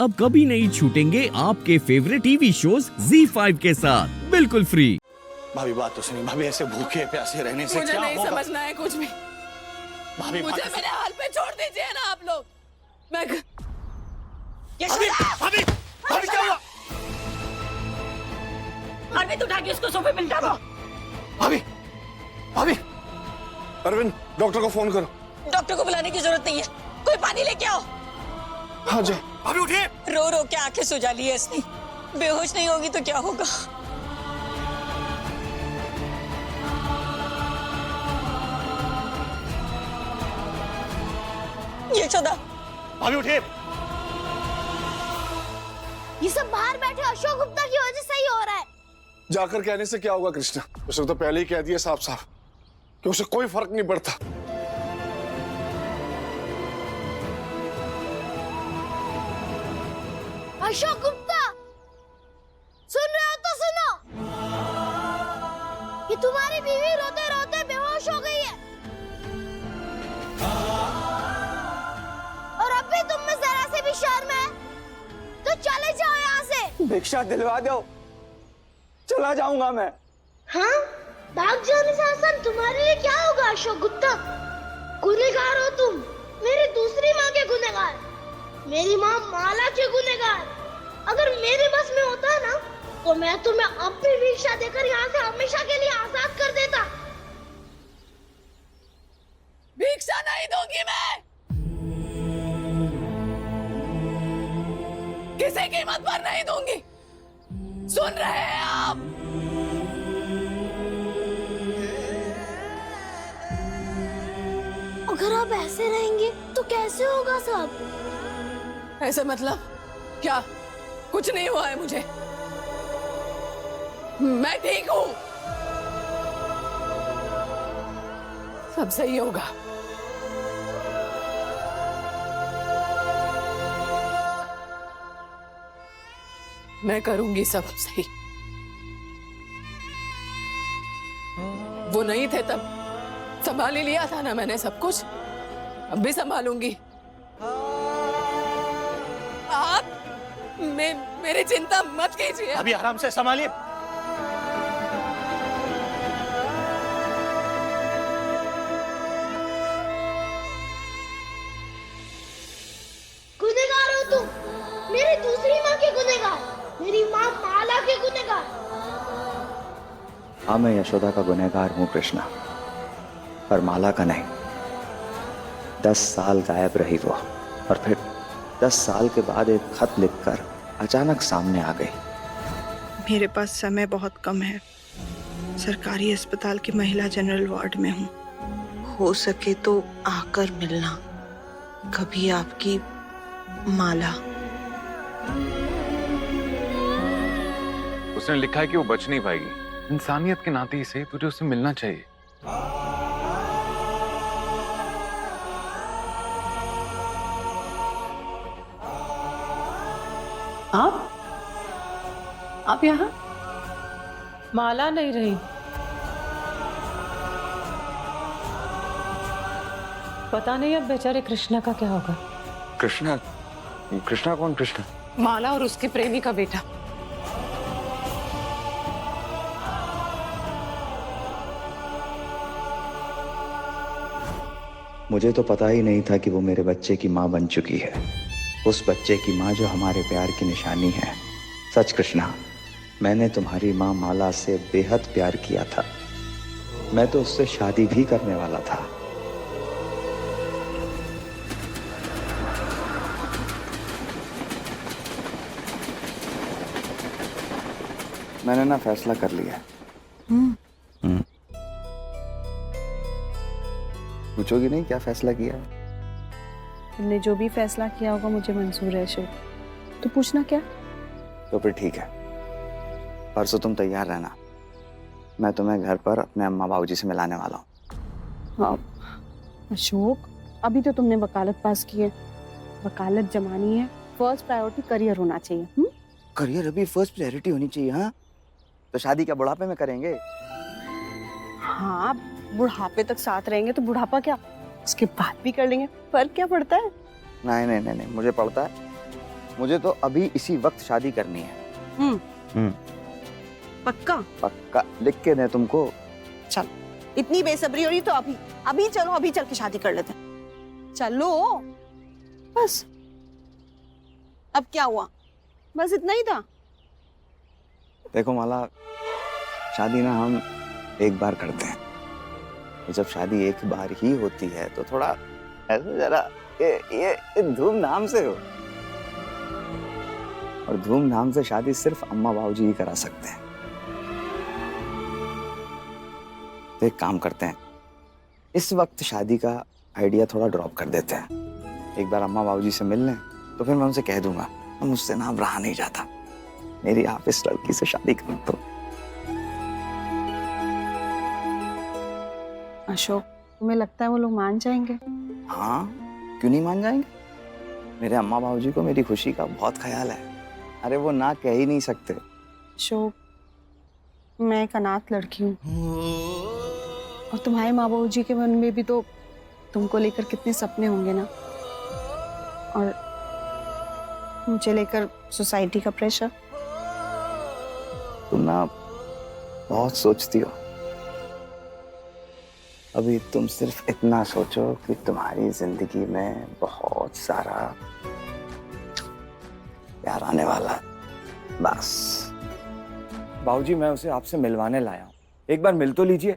अब कभी नहीं छूटेंगे आपके फेवरेट टीवी शोज ZEE5 के साथ बिल्कुल फ्री। भाभी बात तो सुनिए, भाभी ऐसे भूखे प्यासे रहने से मुझे क्या नहीं होगा? समझना है कुछ भी। भाभी मुझे बात- मेरे हाल पे छोड़ दीजिए ना आप लोग। मैं भाभी भाभी भाभी क्या हुआ? अरविंद उठा के इसको सोफे पे लिटा दो। भाभी भाभी अरविंद डॉक्टर को फोन करो। डॉक्टर को बुलाने की जरूरत नहीं है, कोई पानी लेके आओ। हाँ जाओ। भाभी उठिए। रो रो के आंखें सुजा ली है इसने, बेहोश नहीं होगी तो क्या होगा। यशोदा, भाभी उठिए। ये सब बाहर बैठे अशोक गुप्ता की वजह से ही हो रहा है। जाकर कहने से क्या होगा कृष्णा? उसने तो पहले ही कह दिया साफ साफ कि उसे कोई फर्क नहीं पड़ता। अशोक गुप्ता, सुन रहे हो तो सुनो। ये तुम्हारी बीवी रोते रोते बेहोश हो गई है और अब भी तुम में जरा से भी शर्म है तो चले जाओ यहाँ से। भिक्षा दिलवा दो, चला जाऊंगा मैं। हाँ, भाग जाने से आसान तुम्हारे लिए क्या होगा अशोक गुप्ता? गुनहगार हो तुम, मेरी दूसरी माँ के गुनहगार, मेरी माँ माला के गुनहगार। अगर मेरे बस में होता ना तो मैं तुम्हें अब भी भिक्षा देकर यहाँ से हमेशा के लिए आजाद कर देता। भिक्षा नहीं दूंगी मैं, किसी कीमत पर नहीं दूंगी। सुन रहे हैं आप? अगर आप ऐसे रहेंगे तो कैसे होगा सब? ऐसे मतलब क्या? कुछ नहीं हुआ है मुझे, मैं ठीक हूँ, सब सही होगा। मैं करूंगी सब सही। वो नहीं थे तब संभाल ही लिया था ना मैंने सब कुछ, अब भी संभालूंगी। आप मेरी चिंता मत कीजिए। अभी आराम से संभालिए। गुनहगार हो तुम, मेरी दूसरी माँ के गुनहगार, मेरी माँ माला के गुनहगार। हाँ, मैं यशोदा का गुनहगार हूँ कृष्णा, पर माला का नहीं। 10 साल गायब रही वो, और फिर 10 साल के बाद एक खत लिखकर अचानक सामने आ गई। मेरे पास समय बहुत कम है। सरकारी अस्पताल की महिला जनरल वार्ड में हूँ। हो सके तो आकर मिलना कभी। आपकी माला। उसने लिखा है कि वो बच नहीं पाएगी। इंसानियत के नाते से तुझे उससे मिलना चाहिए। आप यहाँ? माला नहीं रही। पता नहीं अब बेचारे कृष्णा का क्या होगा। कृष्णा? कृष्णा कौन? कृष्णा माला और उसके प्रेमी का बेटा। मुझे तो पता ही नहीं था कि वो मेरे बच्चे की माँ बन चुकी है। उस बच्चे की माँ जो हमारे प्यार की निशानी है। सच कृष्णा, मैंने तुम्हारी माँ माला से बेहद प्यार किया था। मैं तो उससे शादी भी करने वाला था। मैंने ना फैसला कर लिया। पूछोगी नहीं क्या फैसला किया है? तुमने जो भी फैसला किया होगा मुझे मंजूर है अशोक, तो पूछना क्या? तो फिर ठीक है, परसों तुम तैयार रहना। मैं तुम्हें घर पर अपने अम्मा बाबूजी से मिलाने वाला हूँ। हाँ अशोक, अभी तो तुमने वकालत पास की है, वकालत जमानी है। फर्स्ट प्रायोरिटी करियर होना चाहिए। करियर अभी फर्स्ट प्रायोरिटी होनी चाहिए। हाँ, तो शादी क्या बुढ़ापे में करेंगे? हाँ, बुढ़ापे तक साथ रहेंगे तो बुढ़ापा क्या, उसके बाद भी कर लेंगे। फर्क क्या पड़ता है? नहीं नहीं नहीं नहीं, मुझे पड़ता है। मुझे तो अभी इसी वक्त शादी करनी है। पक्का? पक्का लिख के दे तुमको। चल, इतनी बेसब्री हो रही तो अभी चलो, अभी चल के शादी कर लेते हैं। चलो बस। अब क्या हुआ? बस इतना ही था? देखो माला, शादी ना हम एक बार करते हैं, तो जब शादी एक बार ही होती है तो थोड़ा ऐसे जरा ये धूमधाम से हो। और धूमधाम से शादी सिर्फ अम्मा बाबूजी ही करा सकते हैं। तो एक काम करते हैं, इस वक्त शादी का आइडिया थोड़ा ड्रॉप कर देते हैं। एक बार अम्मा बाबूजी से मिल लें तो फिर मैं उनसे कह दूंगा, मुझसे ना अब रहा नहीं जाता, मेरी आप इस लड़की से शादी कर दो। अशोक, तुम्हें लगता है वो लोग मान जाएंगे? हाँ, क्यों नहीं मान जाएंगे? मेरे अम्मा बाबूजी को मेरी खुशी का बहुत ख्याल है। अरे वो ना कह ही नहीं सकते। अशोक, मैं एक अनाथ लड़की हूँ और तुम्हारे माँ बाबू जी के मन में भी तो तुमको लेकर कितने सपने होंगे ना, और मुझे लेकर सोसाइटी का प्रेशर। तुम ना बहुत सोचती हो। अभी तुम सिर्फ इतना सोचो कि तुम्हारी जिंदगी में बहुत सारा प्यार आने वाला है, बस। बाबूजी, मैं उसे आपसे मिलवाने लाया हूँ, एक बार मिल तो लीजिए।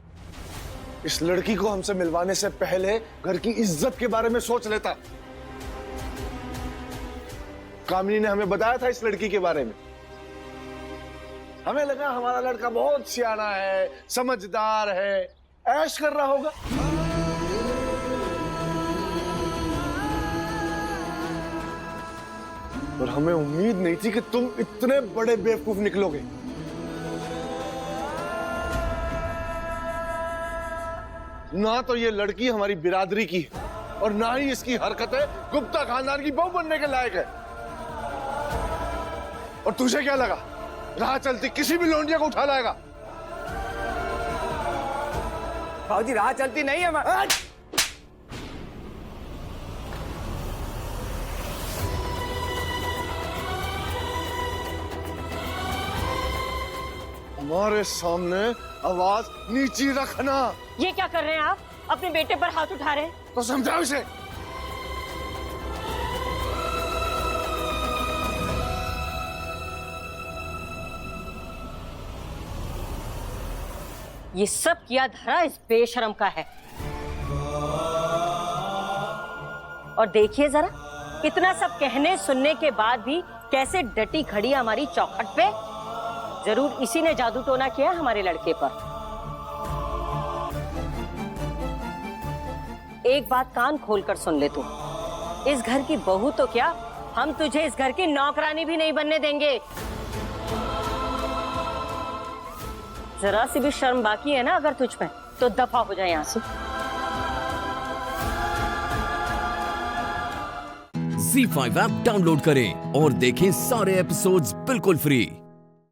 इस लड़की को हमसे मिलवाने से पहले घर की इज्जत के बारे में सोच लेता। कामिनी ने हमें बताया था इस लड़की के बारे में। हमें लगा हमारा लड़का बहुत सियाना है, समझदार है, ऐश कर रहा होगा। और हमें उम्मीद नहीं थी कि तुम इतने बड़े बेवकूफ निकलोगे। ना तो ये लड़की हमारी बिरादरी की है और ना ही इसकी हरकतें गुप्ता खानदान की बहू बनने के लायक है। और तुझे क्या लगा राह चलती किसी भी लौंडिया को उठा लाएगा? बाबूजी, राह चलती नहीं है। मैं हमारे सामने आवाज नीची रखना। ये क्या कर रहे हैं आप? अपने बेटे पर हाथ उठा रहे हैं। तो समझाओ इसे। ये सब किया धरा इस बेशरम का है। और देखिए जरा, इतना सब कहने सुनने के बाद भी कैसे डटी खड़ी हमारी चौखट पे। जरूर इसी ने जादू टोना किया हमारे लड़के पर। एक बात कान खोलकर सुन ले तू, इस घर की बहू तो क्या, हम तुझे इस घर की नौकरानी भी नहीं बनने देंगे। जरा सी भी शर्म बाकी है ना अगर तुझ में, तो दफा हो जाए यहाँ से। ZEE5 ऐप डाउनलोड करें और देखें सारे एपिसोड्स बिल्कुल फ्री।